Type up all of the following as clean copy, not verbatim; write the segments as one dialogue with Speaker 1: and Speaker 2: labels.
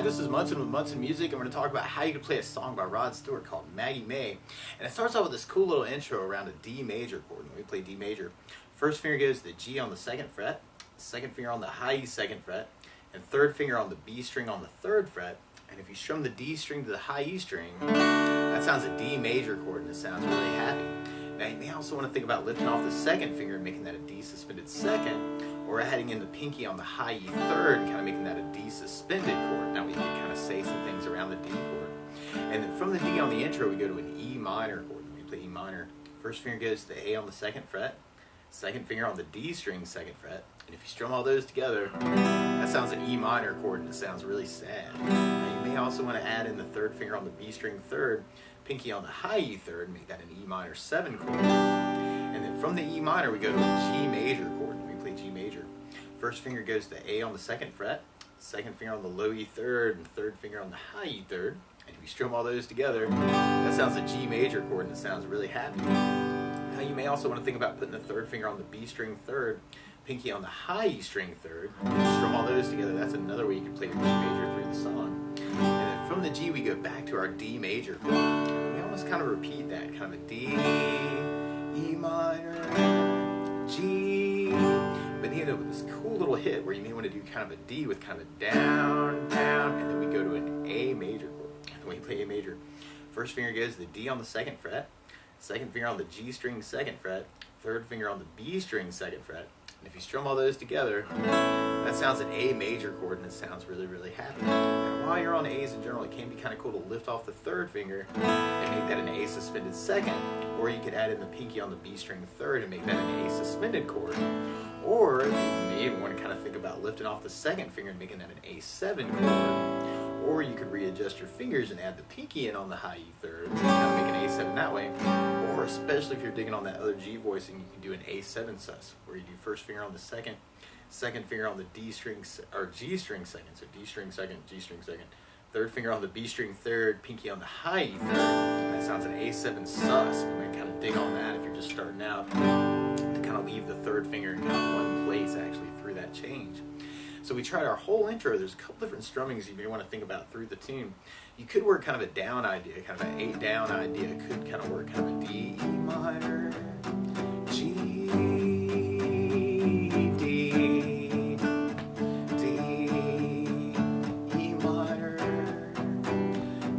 Speaker 1: this is Munson with Munson Music. I'm going to talk about how you can play a song by Rod Stewart called Maggie May. And it starts out with this cool little intro around a D major chord. When we play D major, first finger goes to the G on the 2nd fret, second finger on the high E 2nd fret, and third finger on the B string on the 3rd fret. And if you strum the D string to the high E string, that sounds a D major chord and it sounds really happy. Now you may also want to think about lifting off the 2nd finger and making that a D suspended 2nd, or adding in the pinky on the high E 3rd and kind of making that a D suspended chord. That way you can kind of say some things around the D chord. And then from the D on the intro, we go to an E minor chord. When we play E minor, first finger goes to the A on the 2nd fret, second finger on the D string 2nd fret, and if you strum all those together, that sounds an E minor chord and it sounds really sad. Now you may also want to add in the 3rd finger on the B string 3rd, pinky on the high E 3rd, and make that an E minor 7 chord. And then from the E minor, we go to a G major chord. When we play G major, first finger goes to the A on the 2nd fret, second finger on the low E 3rd, and third finger on the high E 3rd. And if you strum all those together, that sounds a G major chord and it sounds really happy. Now you may also want to think about putting the 3rd finger on the B string 3rd, pinky on the high E string 3rd, and strum all those together. That's another way you can play your G major through the song. And then from the G, we go back to our D major chord. And we almost kind of repeat that, kind of a D, E minor, G. But you end up with this cool little hit where you may want to do kind of a D with kind of a down, down, and then we go to an A major chord. And when you play A major, first finger goes to the D on the 2nd fret, second finger on the G string 2nd fret, third finger on the B string 2nd fret. And if you strum all those together, that sounds an A major chord and it sounds really, really happy. Now while you're on A's in general, it can be kind of cool to lift off the 3rd finger and make that an A suspended 2nd, or you could add in the pinky on the B string 3rd and make that an A suspended chord. Or you may even want to kind of think about lifting off the 2nd finger and making that an A7 chord. Or you could readjust your fingers and add the pinky in on the high E 3rd and kind of make an A7 that way. Or especially if you're digging on that other G voicing, you can do an A7 sus, where you do first finger on the 2nd, second finger on the D string, or G string 2nd, so D string 2nd, G string 2nd, third finger on the B string 3rd, pinky on the high E 3rd. That sounds an A7 sus. You might kind of dig on that if you're just starting out, to kind of leave the 3rd finger in kind of one place actually through that change. So we tried our whole intro. There's a couple different strummings you may want to think about through the tune. You could work kind of a down idea, kind of an 8 down idea. It could kind of work kind of a D, E minor, G, D, D, E minor,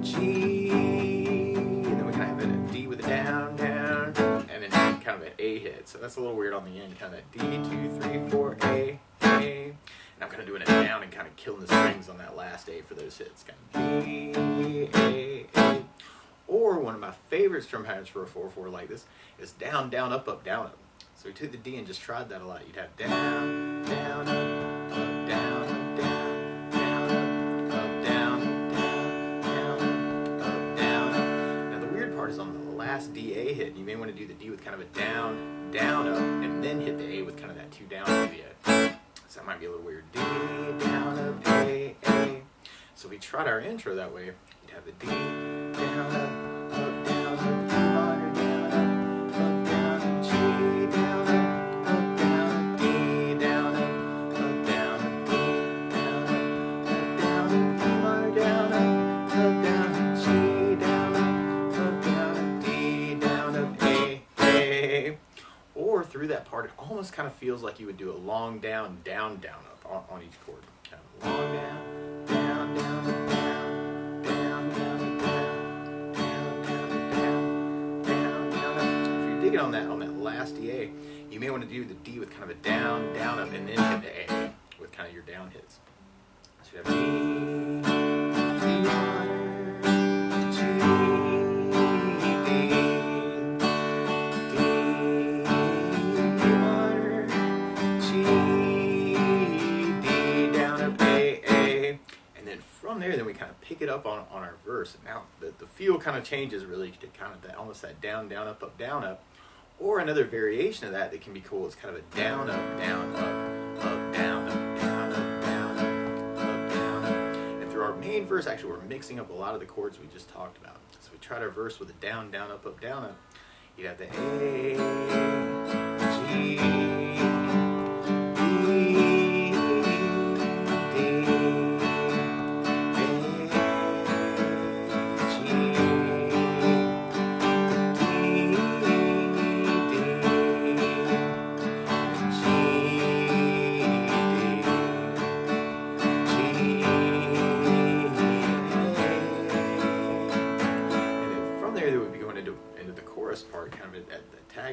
Speaker 1: G, and then we kind of have a D with a down, down, and then kind of an A hit. So that's a little weird on the end, kind of D, 2, 3, 4, A, A. And I'm kind of doing it down and kind of killing the strings on that last A for those hits. Kind of D, A. Or one of my favorite strum patterns for a 4/4 like this is down, down, up, up, down, up. So we took the D and just tried that a lot. You'd have down, down, up, down, down, down, up, down, down, up, down, up. Now the weird part is on the last D, A hit, you may want to do the D with kind of a down, down, up, and then hit the A with kind of that 2 down idea. So that might be a little weird. D, down, up, A, A. So we tried our intro that way. You'd have the D, down, up, down, up, E minor, down, up, down, up, G, down, up, down, up, D, down, up, down, up, D, down, up, down, E minor, down, up, G, down, up, D, down, up, A. Or through that part, it almost kind of feels like you would do a long down, down, down, up on each chord. Kind of long down, down, down, up, down, down, down, up, down, down, down, up, down, down, up. If you're digging on that last DA, you may want to do the D with kind of a down, down, up, and then hit the A with kind of your down hits. So you have D, E minor, G, then we kind of pick it up on our verse. And now the feel kind of changes really to kind of that almost that down, down, up, up, down, up. Or another variation of that can be cool is kind of a down, up, down, up, up, down, up, down, up, down, up, up, down, up. And through our main verse, actually, we're mixing up a lot of the chords we just talked about. So we tried our verse with a down, down, up, down, up. You'd have the A, G, B, D, A,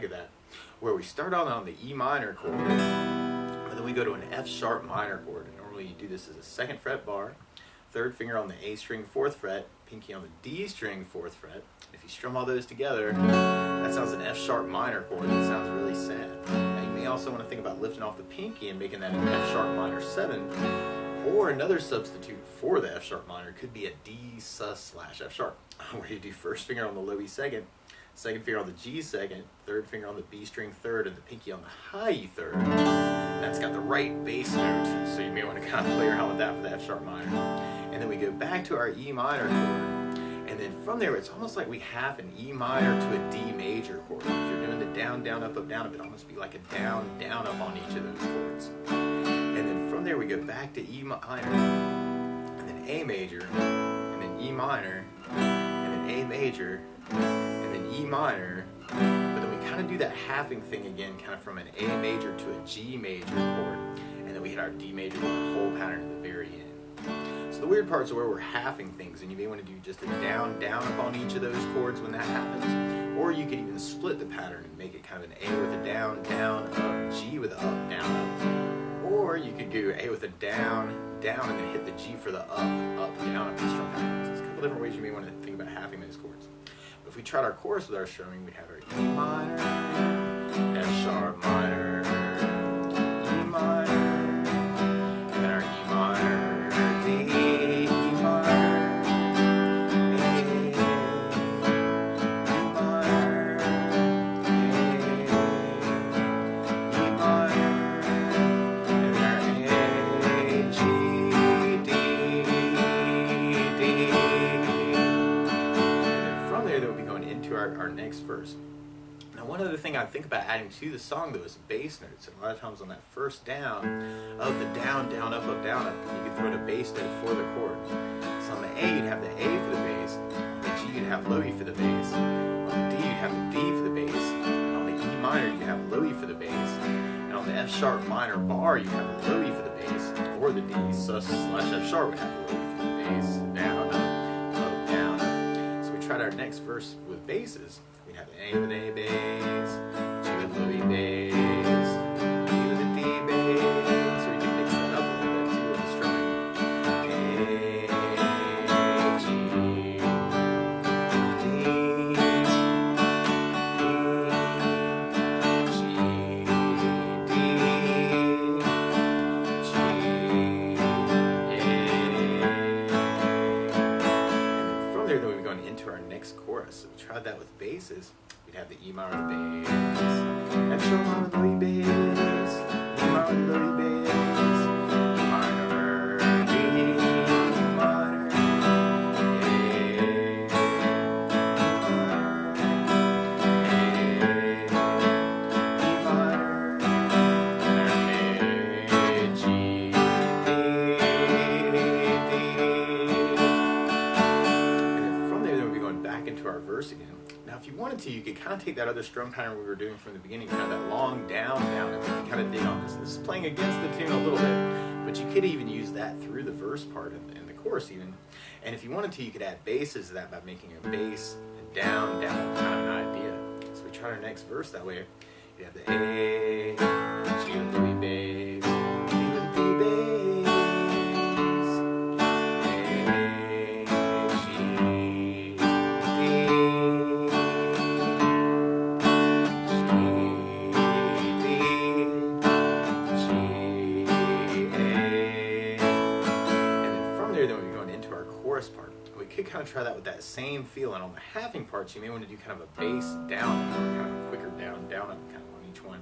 Speaker 1: of that, where we start out on the E minor chord, and then we go to an F sharp minor chord. And normally you do this as a 2nd fret bar, 3rd finger on the A string 4th fret, pinky on the D string 4th fret. If you strum all those together, that sounds an F sharp minor chord. That sounds really sad. Now you may also want to think about lifting off the pinky and making that an F sharp minor 7. Or another substitute for the F sharp minor could be a D sus / F sharp, where you do 1st finger on the low E 2nd, 2nd finger on the G 2nd, 3rd finger on the B string 3rd, and the pinky on the high E 3rd. That's got the right bass note, so you may want to kind of play around with that for the F sharp minor. And then we go back to our E minor chord, and then from there it's almost like we have an E minor to a D major chord. If you're doing the down, down, up, down, it'd almost be like a down, down, up on each of those chords. And then from there we go back to E minor, and then A major, and then E minor, and then A major, and then E minor. But then we kind of do that halving thing again, kind of from an A major to a G major chord, and then we hit our D major with the whole pattern at the very end. So the weird parts are where we're halving things, and you may want to do just a down, down, up on each of those chords when that happens. Or you could even split the pattern and make it kind of an A with a down, down, up, G with a up, down, up. Or you could do A with a down, down, and then hit the G for the up, up, down, up, and strum patterns. There's a couple different ways you may want to think about halving those chords. But if we tried our chorus with our strumming, we'd have our E minor, F sharp minor, E minor, and then our E minor, D, E minor, A, E minor, A, E minor, and then our A, G, D, D. And from there, we'll be going into our next verse. Now, one other thing I think about adding to the song, though, is bass notes. And a lot of times on that first down, of the down, down, up, down, up, you can throw in a bass note for the chord. So on the A, you'd have the A for the bass. On the G, you'd have low E for the bass. On the D, you'd have the D for the bass. And on the E minor, you'd have low E for the bass. And on the F sharp minor bar, you'd have the low E for the bass. Or the D sus / F sharp would have the low E for the bass. Down, up, down, up. So we tried our next verse with basses. We'd have an A with an A bass, G with low E bass, D with a D bass, or you can mix that up a little bit too with the strumming. A, G, D, G, D, and from there, though, we'd be going into our next chorus. So we tried that with basses. We'd have the E minor with bass, F sharp minor with low E bass, E minor with low E bass, E minor, D, E minor, A, E minor, A, E minor, A, G, D, D. And then from there, we'll be going back into our verse again. Now, if you wanted to, you could kind of take that other strum pattern we were doing from the beginning, kind of that long down, down, and if you kind of dig on this. This is playing against the tune a little bit, but you could even use that through the verse part and the chorus even. And if you wanted to, you could add basses to that by making a bass, a down, down, kind of an idea. So we try our next verse that way. You have the A, G with low E bass, D with D bass, A, G, part. We could kind of try that with that same feel, and on the halving parts, you may want to do kind of a bass down, kind of a quicker down, down up kind of on each one.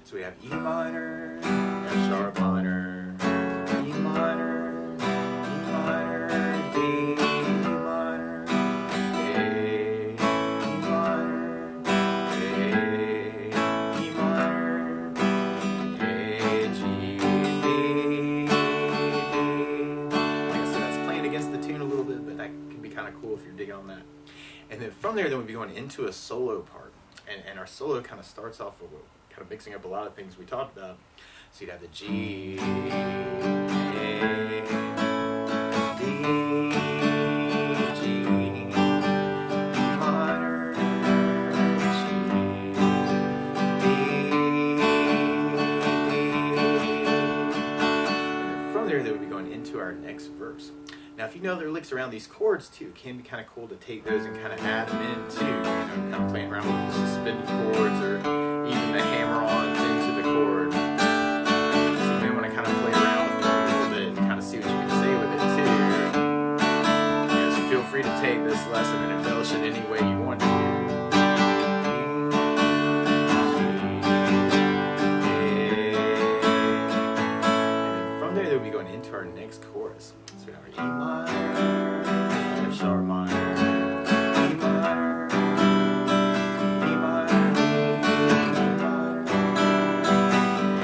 Speaker 1: So we have E minor, F sharp minor, E minor, E minor, D, E minor, A, E minor, A, E minor, A, G, D. Like I said, that's playing against the tune a little bit, but that can be kind of cool if you're digging on that. And then from there, then we'll be going into a solo part. And our solo kind of starts off with kind of mixing up a lot of things we talked about. So you'd have the G, A, D, G, E minor, G, be going into our next verse. Now, if you know there are licks around these chords too, it can be kind of cool to take those and kind of add them in too. Kind of playing around with the suspended chords or even the hammer-ons into the chord. So you may want to kind of play around with it a little bit and kind of see what you can say with it too. So feel free to take this lesson and embellish it any way you want to. We'll be going into our next chorus. So we have our E minor, F sharp minor, E minor, E minor, E minor, A,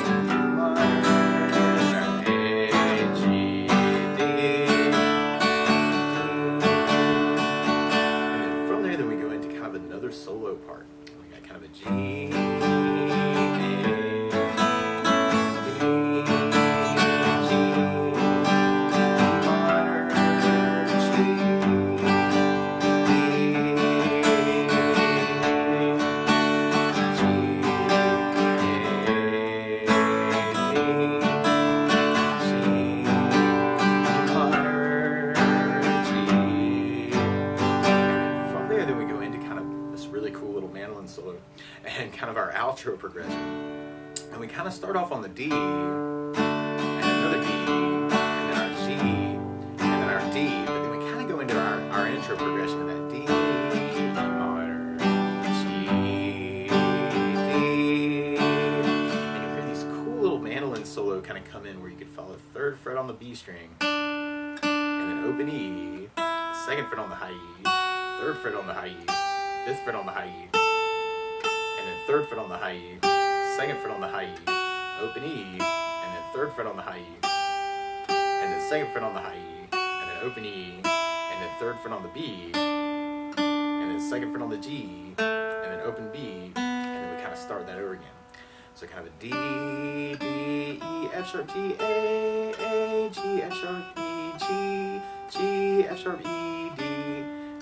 Speaker 1: E minor, A, G, D. And then from there, then we go into kind of another solo part. Kind of a G, A, D, G, minor, G, D, G, minor, G. And from there, then we go into kind of this really cool little mandolin solo and kind of our outro progression. And we kind of start off on the D, and another D, and then our G, and then our D, but then we kind of go into our intro progression of that D, E minor, G, D, and you hear these cool little mandolin solo kind of come in where you could follow 3rd fret on the B string, and then open E, 2nd fret on the high E, 3rd fret on the high E, 5th fret on the high E, 3rd fret on the high E, 2nd fret on the high E, open E, and then 3rd fret on the high E, and then 2nd fret on the high E, and then open E, and then 3rd fret on the B, and then 2nd fret on the G, and then open B, and then we kind of start that over again. So kind of a D, B, E, F sharp, G, A, G, F sharp, E, G, G, F sharp, E, D,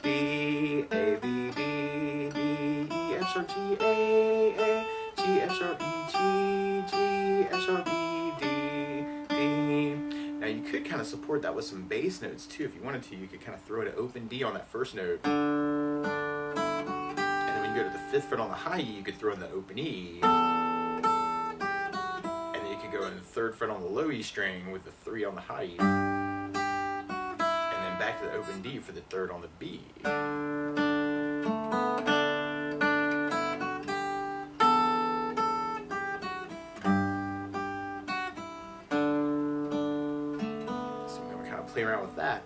Speaker 1: D, A, B, D, D, E, F sharp, G, A, G, F sharp, E, G, G, F sharp, E, D, D. Now you could kind of support that with some bass notes too. If you wanted to, you could kind of throw an open D on that first note. And then when you go to the 5th fret on the high E, you could throw in the open E. And then you could go in the 3rd fret on the low E string with the 3 on the high E. And then back to the open D for the 3rd on the B. Play around with that,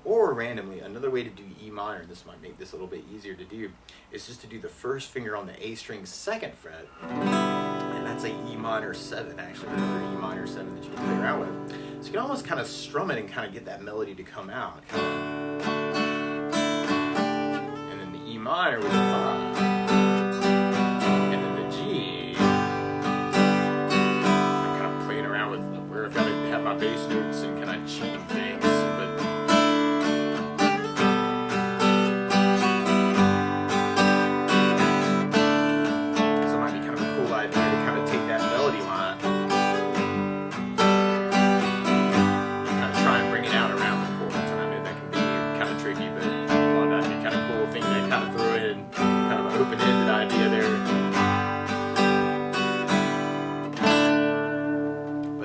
Speaker 1: or randomly another way to do E minor, and this might make this a little bit easier to do, is just to do the first finger on the A string 2nd fret, and that's a E minor 7 actually, another E minor 7 that you can play around with. So you can almost kind of strum it and kind of get that melody to come out, and then the E minor with the 5, and then the G. I'm kind of playing around with where I've got to have my bass notes and kind of cheating things.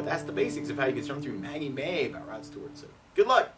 Speaker 1: That's the basics of how you can strum through Maggie May by Rod Stewart. So good luck.